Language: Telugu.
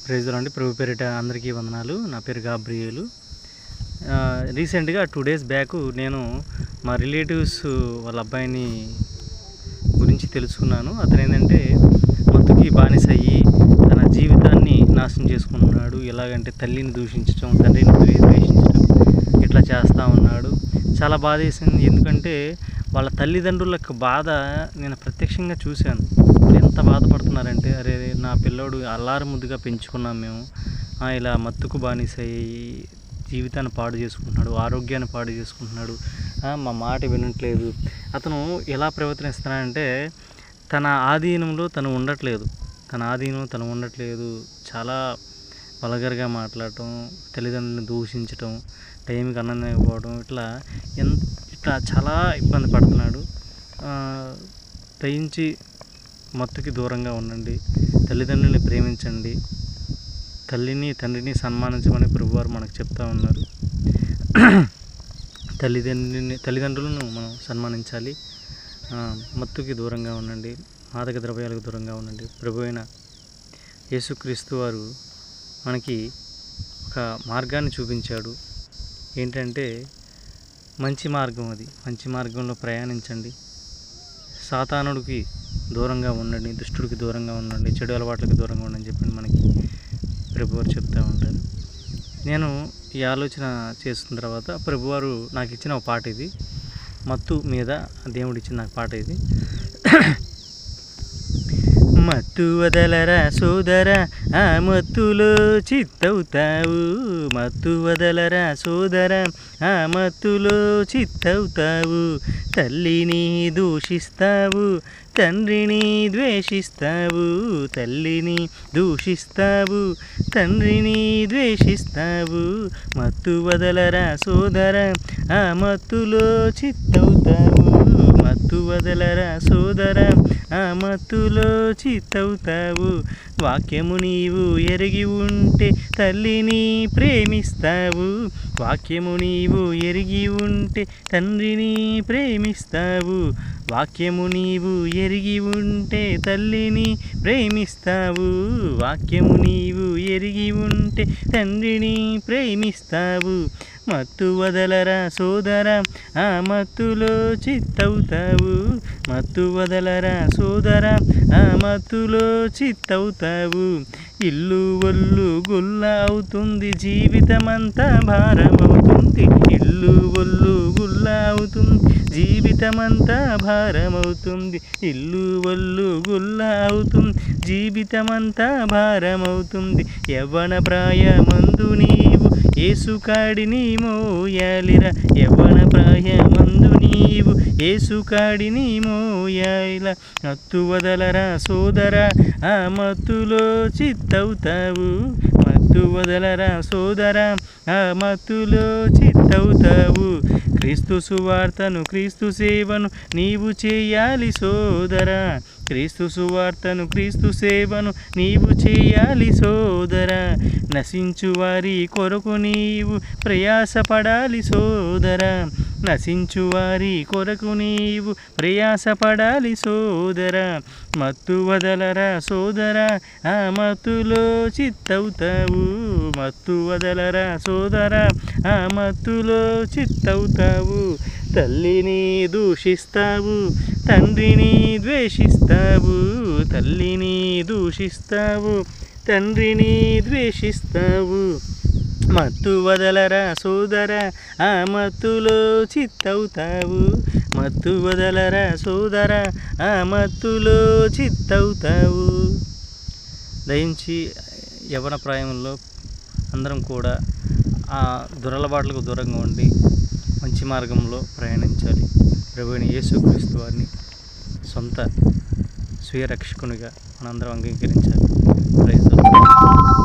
ప్రైజ్ లార్డ్ అండి. ప్రభు పేరిట అందరికీ వందనాలు. నా పేరు గాబ్రియేలు. రీసెంట్గా 2 days బ్యాక్ నేను మా రిలేటివ్స్ వాళ్ళ అబ్బాయిని గురించి తెలుసుకున్నాను. అతను ఏంటంటే మత్తుకి బానిస అయ్యి తన జీవితాన్ని నాశనం చేసుకుంటున్నాడు. ఎలాగంటే తల్లిని దూషించడం, తండ్రిని ద్వేషించడం ఇట్లా చేస్తూ ఉన్నాడు. చాలా బాధ వేసింది. ఎందుకంటే వాళ్ళ తల్లిదండ్రులకు బాధ నేను ప్రత్యక్షంగా చూశాను. ఎంత బాధపడుతున్నారంటే, అరే నా పిల్లోడు అల్లారు ముద్దుగా పెంచుకున్నాం మేము, ఇలా మత్తుకు బానిస అయ్యి జీవితాన్ని పాడు చేసుకుంటున్నాడు, ఆరోగ్యాన్ని పాడు చేసుకుంటున్నాడు, మా మాట వినట్లేదు. అతను ఎలా ప్రవర్తిస్తున్నాడంటే తన ఆధీనంలో తను ఉండట్లేదు. చాలా వల్గర్గా మాట్లాడటం, తల్లిదండ్రులను దూషించటం, టైంకి అన్నం లేకపోవడం, ఇట్లా చాలా ఇబ్బంది పడుతున్నాడు. దయించి మత్తుకి దూరంగా ఉండండి, తల్లిదండ్రులని ప్రేమించండి, తల్లిని తండ్రిని సన్మానించమని ప్రభువారు మనకు చెప్తా ఉన్నారు. తల్లిదండ్రులను మనం సన్మానించాలి. మత్తుకి దూరంగా ఉండండి, మాదక ద్రవ్యాలకు దూరంగా ఉండండి. ప్రభు అయిన యేసుక్రీస్తు వారు మనకి ఒక మార్గాన్ని చూపించాడు. ఏంటంటే మంచి మార్గం, అది మంచి మార్గంలో ప్రయాణించండి, సాతానుడికి దూరంగా ఉండండి, దుష్టుడికి దూరంగా ఉండండి, చెడు అలవాట్లకు దూరంగా ఉండండి చెప్పి మనకి ప్రభువారు చెప్తూ ఉంటారు. నేను ఈ ఆలోచన చేస్తున్న తర్వాత ప్రభువారు నాకు ఇచ్చిన ఒక పాట ఇది, మత్తు మీద దేవుడు ఇచ్చిన నాకు పాట ఇది. మత్తు వదలరా సోదరా, ఆ మత్తులో చిత్తవుతావు. మత్తు వదలరా సోదరా, ఆ మత్తులో చిత్తవుతావు. తల్లిని దూషిస్తావు, తండ్రిని ద్వేషిస్తావు. తల్లిని దూషిస్తావు, తండ్రిని ద్వేషిస్తావు. మత్తు వదలరా సోదరా, ఆ మత్తులో చిత్తవుతావు. మత్తు వదలరా సోదరా, ఆ మత్తులో చిత్తవుతావు. వాక్యము నీవు ఎరిగి ఉంటే తల్లిని ప్రేమిస్తావు. వాక్యము నీవు ఎరిగి ఉంటే తండ్రిని ప్రేమిస్తావు. వాక్యము నీవు ఎరిగి ఉంటే తల్లిని ప్రేమిస్తావు. వాక్యము నీవు ఎరిగి ఉంటే తండ్రిని ప్రేమిస్తావు. మత్తు వదలరా సోదరా, ఆ మత్తులో చిత్తవుతావు. మత్తు వదలరా సోదరా, ఆ మత్తులో చిత్తవుతావు. ఇల్లు ఒళ్ళు గుల్ల అవుతుంది, జీవితమంతా భారమవుతుంది. ఇల్లు ఒళ్ళు గుల్ల అవుతుంది, జీవితమంతా భారమవుతుంది. ఇల్లు ఒళ్ళు గుల్ల అవుతుంది, జీవితమంతా భారమవుతుంది. యవ్వన ప్రాయమందు నీవు యేసుకాడిని మోయాలిరా. యవ్వన ప్రాయమందు నీవు యేసుకాడిని మోయాలిరా. మత్తు వదలరా సోదరా, ఆ మత్తులో చిత్తవుతావు. మత్తు వదలరా సోదరా, ఆ మత్తులో చిత్తవుతావు. క్రీస్తు సువార్తను క్రీస్తు సేవను నీవు చేయాలి సోదరా. క్రీస్తు సువార్తను క్రీస్తు సేవను నీవు చేయాలి సోదరా. నశించు వారి కొరకు నీవు ప్రయాసపడాలి సోదరా. నశించు వారి కొరకు నీవు ప్రయాసపడాలి సోదరా. మత్తు వదలరా సోదరా, ఆ మత్తులో చిత్తవుతావు. మత్తు వదలరా సోదరా, ఆ మత్తులో చిత్తవుతావు. తల్లిని దూషిస్తావు, తండ్రిని ద్వేషిస్తావు. తల్లిని దూషిస్తావు, తండ్రిని ద్వేషిస్తావు. మత్తు వదలరా సోదరా, ఆ మత్తులో చిత్తవుతావు. మత్తు వదలరా సోదరా, ఆ మత్తులో చిత్తవుతావు. దయించి యవ్వన ప్రాయంలో అందరం కూడా ఆ దురలవాట్లకు దూరంగా ఉండి మంచి మార్గంలో ప్రయాణించాలి. ప్రభువైన యేసుక్రీస్తు వారిని సొంత స్వీయ రక్షకునిగా మనందరం అంగీకరించాలి. Praise the lord.